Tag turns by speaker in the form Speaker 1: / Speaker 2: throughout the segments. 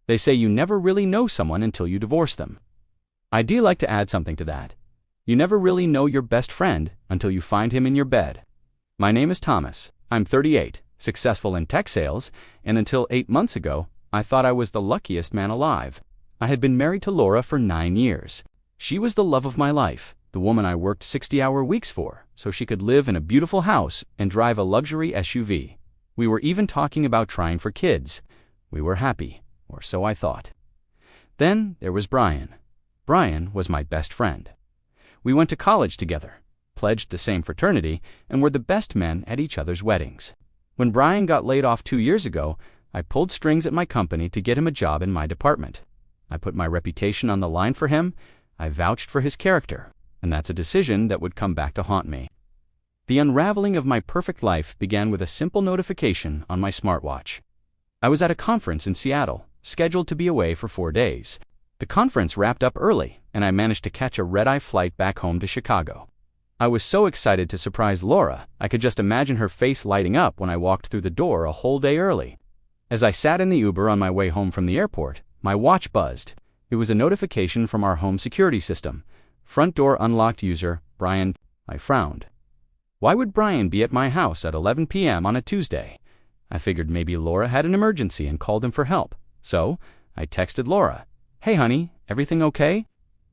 Speaker 1: They say you never really know someone until you divorce them. I do like to add something to that. You never really know your best friend until you find him in your bed. My name is Thomas. I'm 38, successful in tech sales, and until 8 months ago, I thought I was the luckiest man alive. I had been married to Laura for 9 years. She was the love of my life, the woman I worked 60-hour weeks for, so she could live in a beautiful house and drive a luxury SUV. We were even talking about trying for kids. We were happy, or so I thought. Then there was Brian. Brian was my best friend. We went to college together, pledged the same fraternity, and were the best men at each other's weddings. When Brian got laid off 2 years ago, I pulled strings at my company to get him a job in my department. I put my reputation on the line for him. I vouched for his character, and that's a decision that would come back to haunt me. The unraveling of my perfect life began with a simple notification on my smartwatch. I was at a conference in Seattle, scheduled to be away for 4 days. The conference wrapped up early, and I managed to catch a red-eye flight back home to Chicago. I was so excited to surprise Laura, I could just imagine her face lighting up when I walked through the door a whole day early. As I sat in the Uber on my way home from the airport, my watch buzzed. It was a notification from our home security system. Front door unlocked user, Brian. I frowned. Why would Brian be at my house at 11 p.m. on a Tuesday? I figured maybe Laura had an emergency and called him for help. So, I texted Laura. Hey honey, everything okay?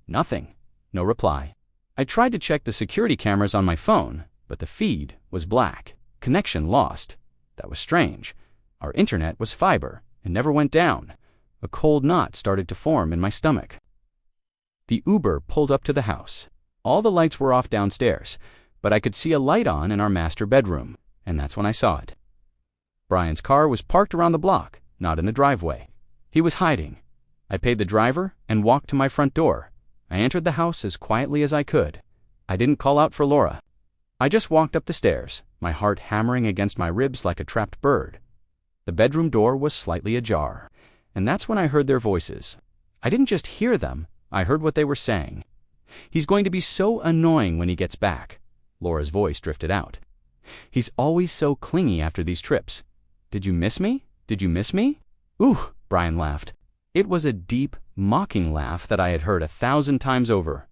Speaker 1: Nothing. No reply. I tried to check the security cameras on my phone, but the feed was black. Connection lost. That was strange. Our internet was fiber and never went down. A cold knot started to form in my stomach. The Uber pulled up to the house. All the lights were off downstairs, but I could see a light on in our master bedroom, and that's when I saw it. Brian's car was parked around the block, not in the driveway. He was hiding. I paid the driver and walked to my front door. I entered the house as quietly as I could. I didn't call out for Laura. I just walked up the stairs, my heart hammering against my ribs like a trapped bird. The bedroom door was slightly ajar, and that's when I heard their voices. I didn't just hear them, I heard what they were saying. He's going to be so annoying when he gets back. Laura's voice drifted out. He's always so clingy after these trips. Did you miss me? Did you miss me? Ooh, Brian laughed. It was a deep, mocking laugh that I had heard 1,000 times over.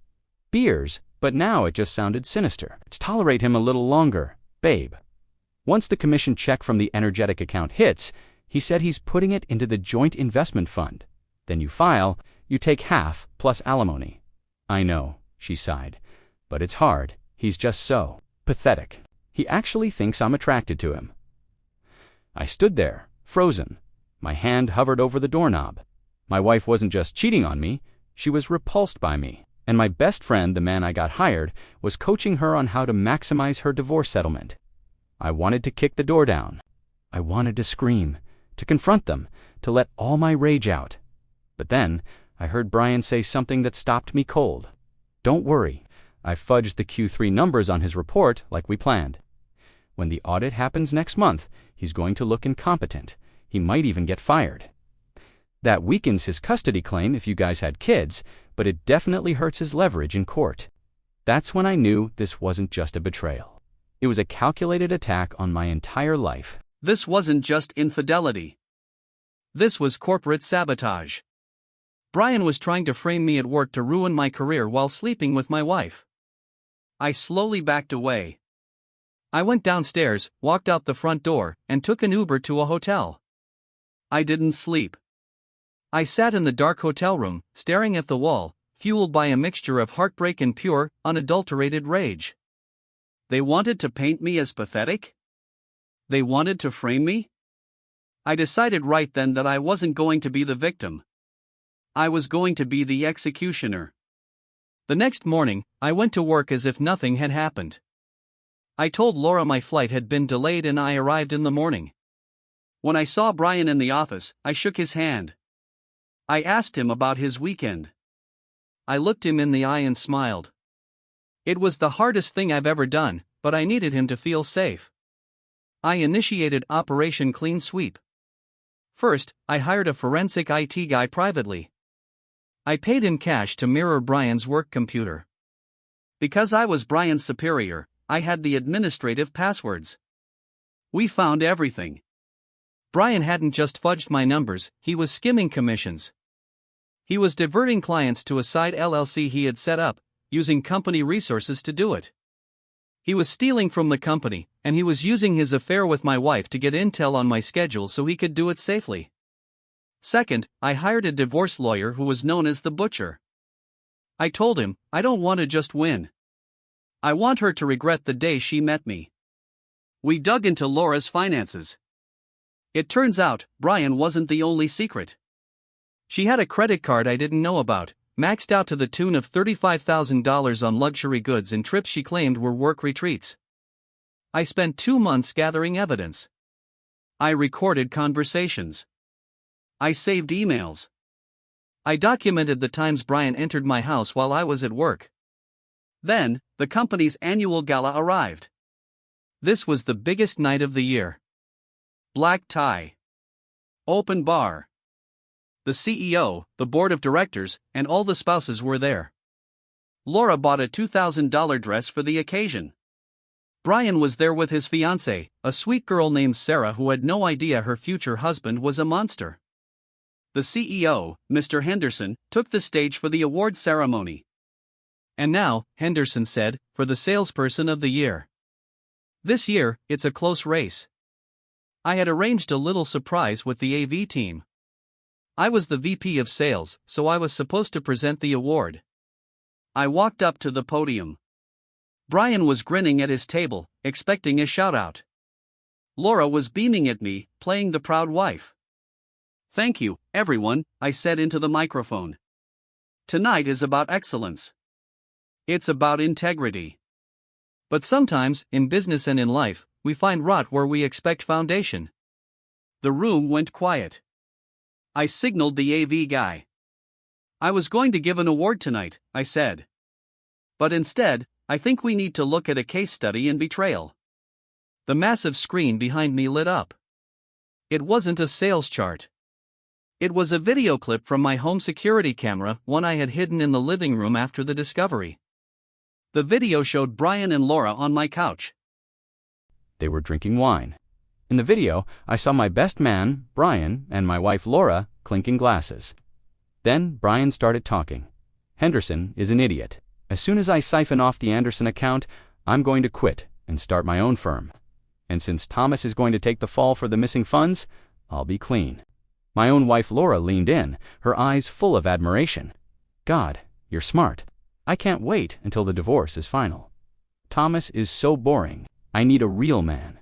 Speaker 1: Beers, but now it just sounded sinister. Let's tolerate him a little longer, babe. Once the commission check from the energetic account hits, he said he's putting it into the joint investment fund. Then you file, you take half plus alimony. I know, she sighed, but it's hard. He's just so pathetic. He actually thinks I'm attracted to him. I stood there, frozen. My hand hovered over the doorknob. My wife wasn't just cheating on me, she was repulsed by me. And my best friend, the man I got hired, was coaching her on how to maximize her divorce settlement. I wanted to kick the door down. I wanted to scream, to confront them, to let all my rage out. But then, I heard Brian say something that stopped me cold. Don't worry, I fudged the Q3 numbers on his report like we planned. When the audit happens next month, he's going to look incompetent. He might even get fired. That weakens his custody claim if you guys had kids, but it definitely hurts his leverage in court. That's when I knew this wasn't just a betrayal. It was a calculated attack on my entire life.
Speaker 2: This wasn't just infidelity. This was corporate sabotage. Brian was trying to frame me at work to ruin my career while sleeping with my wife. I slowly backed away. I went downstairs, walked out the front door, and took an Uber to a hotel. I didn't sleep. I sat in the dark hotel room, staring at the wall, fueled by a mixture of heartbreak and pure, unadulterated rage. They wanted to paint me as pathetic? They wanted to frame me? I decided right then that I wasn't going to be the victim. I was going to be the executioner. The next morning, I went to work as if nothing had happened. I told Laura my flight had been delayed and I arrived in the morning. When I saw Brian in the office, I shook his hand. I asked him about his weekend. I looked him in the eye and smiled. It was the hardest thing I've ever done, but I needed him to feel safe. I initiated Operation Clean Sweep. First, I hired a forensic IT guy privately. I paid him cash to mirror Brian's work computer. Because I was Brian's superior, I had the administrative passwords. We found everything. Brian hadn't just fudged my numbers, he was skimming commissions. He was diverting clients to a side LLC he had set up, using company resources to do it. He was stealing from the company, and he was using his affair with my wife to get intel on my schedule so he could do it safely. Second, I hired a divorce lawyer who was known as the Butcher. I told him, I don't want to just win. I want her to regret the day she met me. We dug into Laura's finances. It turns out, Brian wasn't the only secret. She had a credit card I didn't know about, maxed out to the tune of $35,000 on luxury goods and trips she claimed were work retreats. I spent 2 months gathering evidence. I recorded conversations. I saved emails. I documented the times Brian entered my house while I was at work. Then, the company's annual gala arrived. This was the biggest night of the year. Black tie. Open bar. The CEO, the board of directors, and all the spouses were there. Laura bought a $2,000 dress for the occasion. Brian was there with his fiancée, a sweet girl named Sarah who had no idea her future husband was a monster. The CEO, Mr. Henderson, took the stage for the award ceremony. And now, Henderson said, for the salesperson of the year. This year, it's a close race. I had arranged a little surprise with the AV team. I was the VP of sales, so I was supposed to present the award. I walked up to the podium. Brian was grinning at his table, expecting a shout-out. Laura was beaming at me, playing the proud wife. Thank you, everyone, I said into the microphone. Tonight is about excellence. It's about integrity. But sometimes, in business and in life, we find rot where we expect foundation. The room went quiet. I signaled the AV guy. I was going to give an award tonight, I said. But instead, I think we need to look at a case study in betrayal. The massive screen behind me lit up. It wasn't a sales chart. It was a video clip from my home security camera, one I had hidden in the living room after the discovery. The video showed Brian and Laura on my couch.
Speaker 1: They were drinking wine. In the video, I saw my best man, Brian, and my wife Laura clinking glasses. Then Brian started talking. Henderson is an idiot. As soon as I siphon off the Anderson account, I'm going to quit and start my own firm. And since Thomas is going to take the fall for the missing funds, I'll be clean. My own wife Laura leaned in, her eyes full of admiration. God, you're smart. I can't wait until the divorce is final. Thomas is so boring. I need a real man.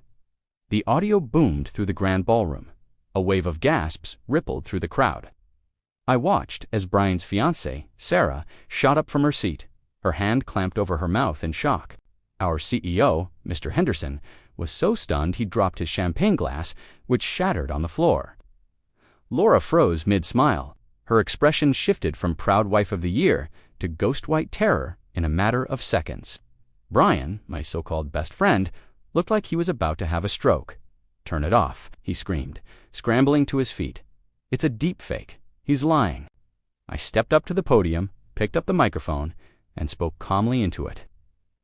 Speaker 1: The audio boomed through the grand ballroom. A wave of gasps rippled through the crowd. I watched as Brian's fiancée, Sarah, shot up from her seat, her hand clamped over her mouth in shock. Our CEO, Mr. Henderson, was so stunned he dropped his champagne glass, which shattered on the floor. Laura froze mid-smile. Her expression shifted from proud wife of the year to ghost-white terror in a matter of seconds. Brian, my so-called best friend, looked like he was about to have a stroke. "Turn it off," he screamed, scrambling to his feet. "It's a deep fake. He's lying." I stepped up to the podium, picked up the microphone, and spoke calmly into it.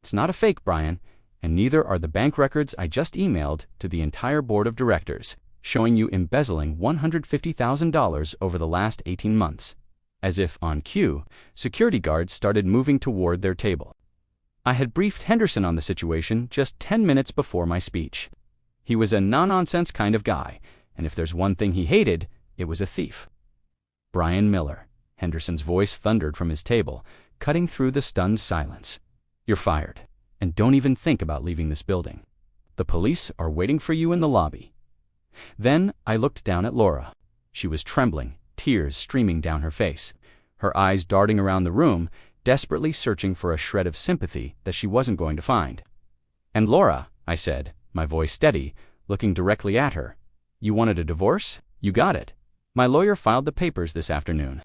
Speaker 1: "It's not a fake, Brian, and neither are the bank records I just emailed to the entire board of directors, showing you embezzling $150,000 over the last 18 months. As if on cue, security guards started moving toward their table. I had briefed Henderson on the situation just 10 minutes before my speech. He was a no-nonsense kind of guy, and if there's one thing he hated, it was a thief. "Brian Miller," Henderson's voice thundered from his table, cutting through the stunned silence. "You're fired, and don't even think about leaving this building. The police are waiting for you in the lobby." Then I looked down at Laura. She was trembling, tears streaming down her face, her eyes darting around the room, desperately searching for a shred of sympathy that she wasn't going to find. "And Laura," I said, my voice steady, looking directly at her, "you wanted a divorce? You got it. My lawyer filed the papers this afternoon.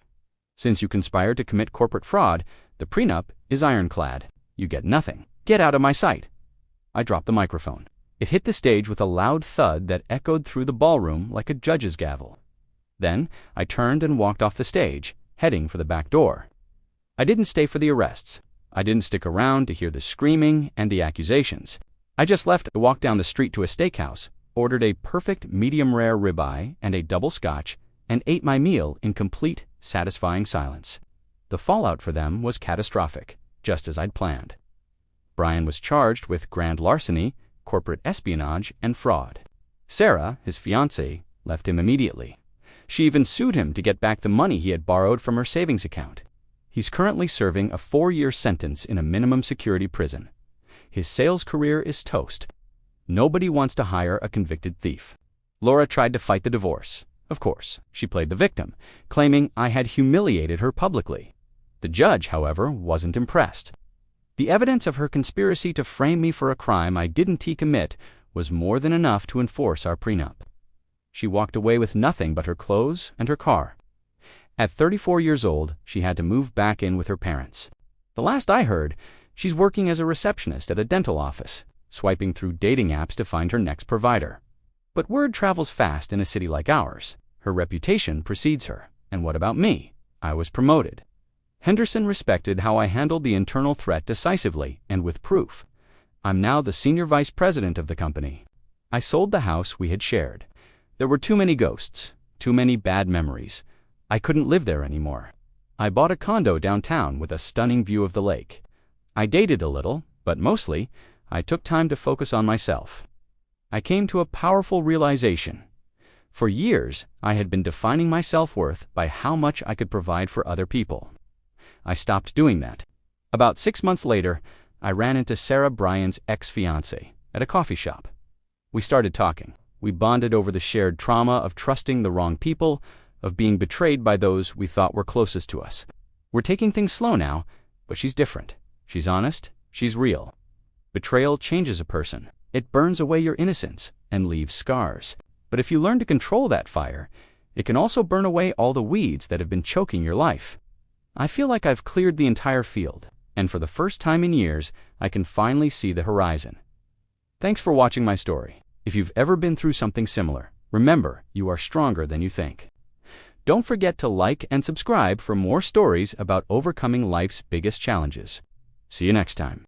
Speaker 1: Since you conspired to commit corporate fraud, the prenup is ironclad. You get nothing. Get out of my sight." I dropped the microphone. It hit the stage with a loud thud that echoed through the ballroom like a judge's gavel. Then I turned and walked off the stage, heading for the back door. I didn't stay for the arrests. I didn't stick around to hear the screaming and the accusations. I just left to walk down the street to a steakhouse, ordered a perfect medium-rare ribeye and a double scotch, and ate my meal in complete, satisfying silence. The fallout for them was catastrophic, just as I'd planned. Brian was charged with grand larceny, corporate espionage, and fraud. Sarah, his fiancée, left him immediately. She even sued him to get back the money he had borrowed from her savings account. He's currently serving a 4-year sentence in a minimum security prison. His sales career is toast. Nobody wants to hire a convicted thief. Laura tried to fight the divorce. Of course, she played the victim, claiming I had humiliated her publicly. The judge, however, wasn't impressed. The evidence of her conspiracy to frame me for a crime I didn't commit was more than enough to enforce our prenup. She walked away with nothing but her clothes and her car. At 34 years old, she had to move back in with her parents. The last I heard, she's working as a receptionist at a dental office, swiping through dating apps to find her next provider. But word travels fast in a city like ours. Her reputation precedes her. And what about me? I was promoted. Henderson respected how I handled the internal threat decisively and with proof. I'm now the senior vice president of the company. I sold the house we had shared. There were too many ghosts, too many bad memories. I couldn't live there anymore. I bought a condo downtown with a stunning view of the lake. I dated a little, but mostly, I took time to focus on myself. I came to a powerful realization. For years, I had been defining my self-worth by how much I could provide for other people. I stopped doing that. About 6 months later, I ran into Sarah, Brian's ex-fiancée, at a coffee shop. We started talking. We bonded over the shared trauma of trusting the wrong people, of being betrayed by those we thought were closest to us. We're taking things slow now, but she's different. She's honest. She's real. Betrayal changes a person. It burns away your innocence and leaves scars. But if you learn to control that fire, it can also burn away all the weeds that have been choking your life. I feel like I've cleared the entire field, and for the first time in years, I can finally see the horizon. Thanks for watching my story. If you've ever been through something similar, remember, you are stronger than you think. Don't forget to like and subscribe for more stories about overcoming life's biggest challenges. See you next time.